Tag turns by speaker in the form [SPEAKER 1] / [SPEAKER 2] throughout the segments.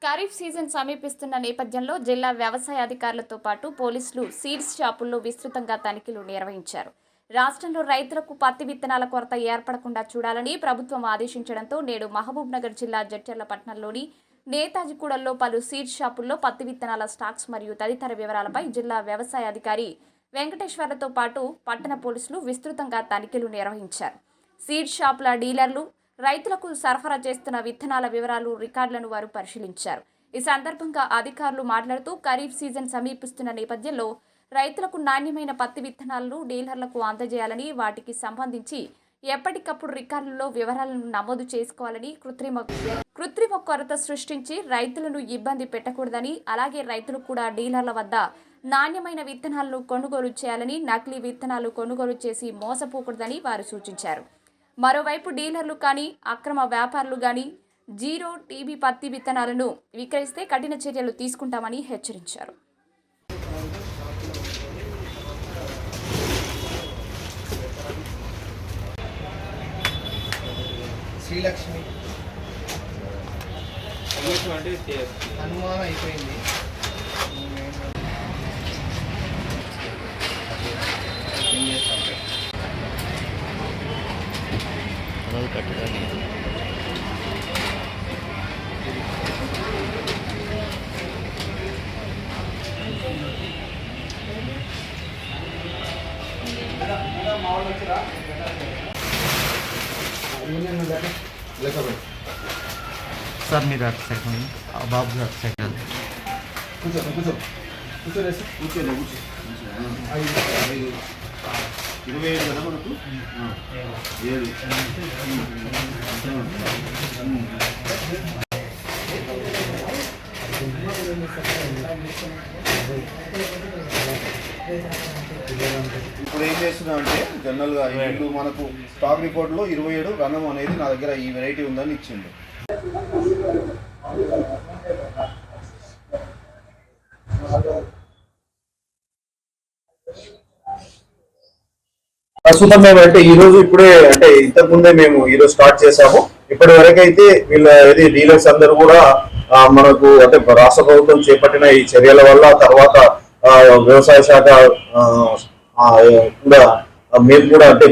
[SPEAKER 1] Kharif season సమీపిస్తున్న నేపథ్యంలో జిల్లా వ్యవసాయ అధికారులతో పాటు పోలీసులు సీడ్స్ షాపుల్లో విస్తృతంగా తనిఖీలు నిర్వహించారు. రాష్ట్రంలో రైతులకు పత్తి విత్తనాల కొరత ఏర్పడకుండా చూడాలని ప్రభుత్వం ఆదేశించడంతో నేడు మహబూబ్నగర్ జిల్లా జడ్చర్ల పట్టణంలోని నేతాజీగూడలో పలు సీడ్స్ షాపుల్లో పత్తి విత్తనాల స్టాక్స్ మరియు తదితర వివరాలపై జిల్లా వ్యవసాయ అధికారి వెంకటేశ్వర్లతో పాటు పట్టణ పోలీసులు విస్తృతంగా తనిఖీలు నిర్వహించారు. సీడ్ షాపుల డీలర్లు రైతులకు సరఫరా చేస్తున్న విత్తనాల వివరాలు రికార్డులను వారు పరిశీలించారు. ఈ సందర్భంగా అధికారులు మాట్లాడుతూ ఖరీఫ్ సీజన్ సమీపిస్తున్న నేపథ్యంలో రైతులకు నాణ్యమైన పత్తి విత్తనాలను డీలర్లకు అందజేయాలని, వాటికి సంబంధించి ఎప్పటికప్పుడు రికార్డులలో వివరాలను నమోదు చేసుకోవాలని, కృత్రిమ కొరత సృష్టించి రైతులను ఇబ్బంది పెట్టకూడదని, అలాగే రైతులు కూడా డీలర్ల వద్ద నాణ్యమైన విత్తనాలను కొనుగోలు చేయాలని, నకిలీ విత్తనాలు కొనుగోలు చేసి మోసపోకూడదని వారు సూచించారు. మరోవైపు డీలర్లు కానీ అక్రమ వ్యాపారులు కానీ జీరో టీబీ పత్తి విత్తనాలను విక్రయిస్తే కఠిన చర్యలు తీసుకుంటామని హెచ్చరించారు.
[SPEAKER 2] శ్రీలక్ష్మి అనుమానం అయిపోయింది.
[SPEAKER 3] సార్ మీరు అటు సైడ్ బాబు గారు అటు సైడ్
[SPEAKER 2] కూర్చోండి
[SPEAKER 4] 25 కదా మనకు 7 ఇప్పుడు ఏం చేస్తున్నాం అంటే జనరల్గా వీళ్ళు మనకు స్టాక్ రిపోర్ట్లో 27 రణం అనేది నా దగ్గర ఈ వెరైటీ ఉందని ఇచ్చిండు. ప్రస్తుతం మేము అంటే ఈరోజు ఇప్పుడే అంటే ఇంతకుముందే మేము ఈరోజు స్టార్ట్ చేసాము. ఇప్పటి వరకు అయితే వీళ్ళ డీలర్స్ అందరూ కూడా మనకు అంటే రాష్ట్ర ప్రభుత్వం చేపట్టిన ఈ చర్యల వల్ల తర్వాత వ్యవసాయ శాఖ కూడా మేము కూడా అంటే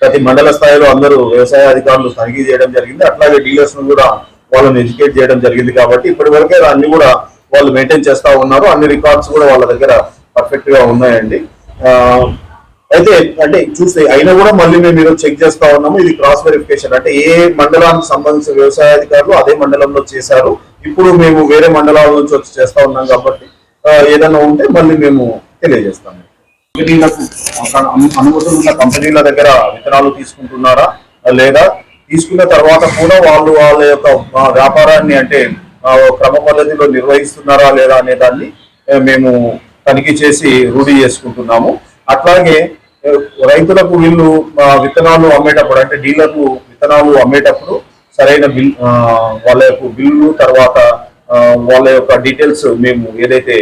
[SPEAKER 4] ప్రతి మండల స్థాయిలో అందరూ వ్యవసాయ అధికారులు తనిఖీ చేయడం జరిగింది. అట్లాగే డీలర్స్ ను కూడా వాళ్ళని ఎడ్యుకేట్ చేయడం జరిగింది. కాబట్టి ఇప్పటి వరకే అన్ని కూడా వాళ్ళు మెయింటైన్ చేస్తా ఉన్నారు. అన్ని రికార్డ్స్ కూడా వాళ్ళ దగ్గర పర్ఫెక్ట్ గా ఉన్నాయండి. అయితే అంటే చూస్తే అయినా కూడా మళ్ళీ మేము ఈరోజు చెక్ చేస్తా ఉన్నాము. ఇది క్రాస్ వెరిఫికేషన్ అంటే ఏ మండలానికి సంబంధించిన వ్యవసాయ అధికారులు అదే మండలంలో చేశారు. ఇప్పుడు మేము వేరే మండలాల నుంచి వచ్చి చేస్తా ఉన్నాం కాబట్టి ఏదైనా ఉంటే మళ్ళీ మేము తెలియజేస్తాము. అనుమతులు ఉన్న కంపెనీల దగ్గర విత్తనాలు తీసుకుంటున్నారా లేదా, తీసుకున్న తర్వాత కూడా వాళ్ళు వాళ్ళ యొక్క వ్యాపారాన్ని అంటే క్రమ పద్ధతిలో నిర్వహిస్తున్నారా లేదా అనే దాన్ని మేము తనిఖీ చేసి రూఢీ చేసుకుంటున్నాము. అట్లాగే రైతులకు వీళ్ళు విత్తనాలు అమ్మేటప్పుడు అంటే డీలర్లు విత్తనాలు అమ్మేటప్పుడు సరైన వాళ్ళ యొక్క బిల్లు తర్వాత వాళ్ళ యొక్క డీటెయిల్స్ మేము ఏదైతే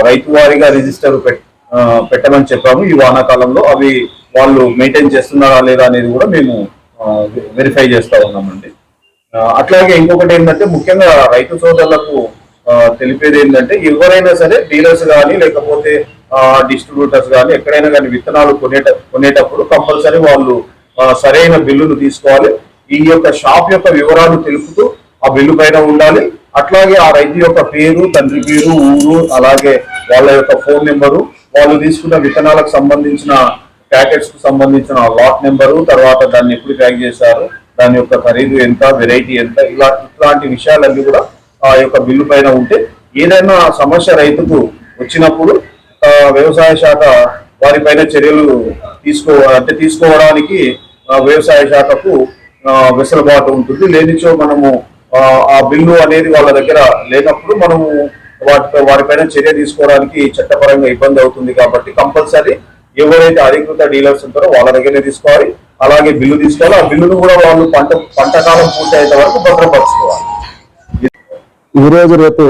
[SPEAKER 4] రైతు వారీగా రిజిస్టర్ పెట్టమని చెప్పాము ఈ వానాకాలంలో, అవి వాళ్ళు మెయింటైన్ చేస్తున్నారా లేదా అనేది కూడా మేము వెరిఫై చేస్తా ఉన్నామండి. అట్లాగే ఇంకొకటి ఏంటంటే ముఖ్యంగా రైతు సోదరులకు తెలిపేది ఏంటంటే ఎవరైనా సరే డీలర్స్ కానీ లేకపోతే డిస్ట్రిబ్యూటర్స్ కానీ ఎక్కడైనా కానీ విత్తనాలు కొనేటప్పుడు కంపల్సరీ వాళ్ళు సరైన బిల్లును తీసుకోవాలి. ఈ యొక్క షాప్ యొక్క వివరాలు తెలుపుతూ ఆ బిల్లు పైన ఉండాలి. అట్లాగే ఆ రైతు యొక్క పేరు, తండ్రి పేరు, ఊరు, అలాగే వాళ్ళ యొక్క ఫోన్ నెంబరు, వాళ్ళు తీసుకున్న విత్తనాలకు సంబంధించిన ప్యాకెట్స్ కు సంబంధించిన లాట్ నెంబరు, తర్వాత దాన్ని ఎప్పుడు ప్యాక్ చేశారు, దాని యొక్క ఖరీదు ఎంత, వెరైటీ ఎంత, ఇట్లాంటి విషయాలన్నీ కూడా ఆ యొక్క బిల్లు పైన ఉంటే ఏదైనా సమస్య రైతుకు వచ్చినప్పుడు వ్యవసాయ శాఖ వారిపైన చర్యలు తీసుకోవడానికి వ్యవసాయ శాఖకు వెసులుబాటు ఉంటుంది. లేనిచో మనము ఆ బిల్లు అనేది వాళ్ళ దగ్గర లేనప్పుడు మనము వారిపైన చర్య తీసుకోవడానికి చట్టపరంగా ఇబ్బంది అవుతుంది. కాబట్టి కంపల్సరీ ఎవరైతే అధికృత డీలర్స్ ఉంటారో వాళ్ళ దగ్గరనే తీసుకోవాలి. అలాగే బిల్లు తీసుకోవాలి. ఆ బిల్లును కూడా వాళ్ళు పంట కాలం పూర్తి అయ్యేంత వరకు భద్రపరచుకోవాలి.
[SPEAKER 5] ఈరోజు రేపు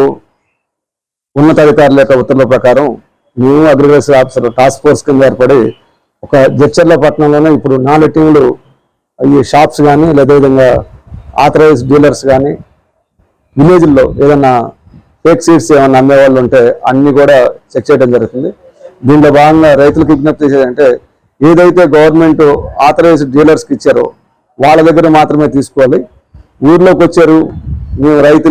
[SPEAKER 5] ఉన్నతాధికారుల యొక్క ఉత్తర్వుల ప్రకారం మేము అగ్రికల్చర్ ఆఫీసర్ టాస్క్ ఫోర్స్ కింద ఏర్పడి ఒక జడ్చర్ల పట్టణంలోనే ఇప్పుడు 4 టీంలు ఈ షాప్స్ కానీ లేదా విధంగా ఆథరైజ్ డీలర్స్ కానీ విలేజ్లో ఏదన్నా ఫేక్ సీడ్స్ ఏమన్నా అమ్మే వాళ్ళు ఉంటే అన్ని కూడా చెక్ చేయడం జరుగుతుంది. దీంట్లో భాగంగా రైతులకు విజ్ఞప్తి చేసేదంటే ఏదైతే గవర్నమెంట్ ఆథరైజ్డ్ డీలర్స్కి ఇచ్చారో వాళ్ళ దగ్గర మాత్రమే తీసుకోవాలి. ఊర్లోకి వచ్చారు మేము రైతులు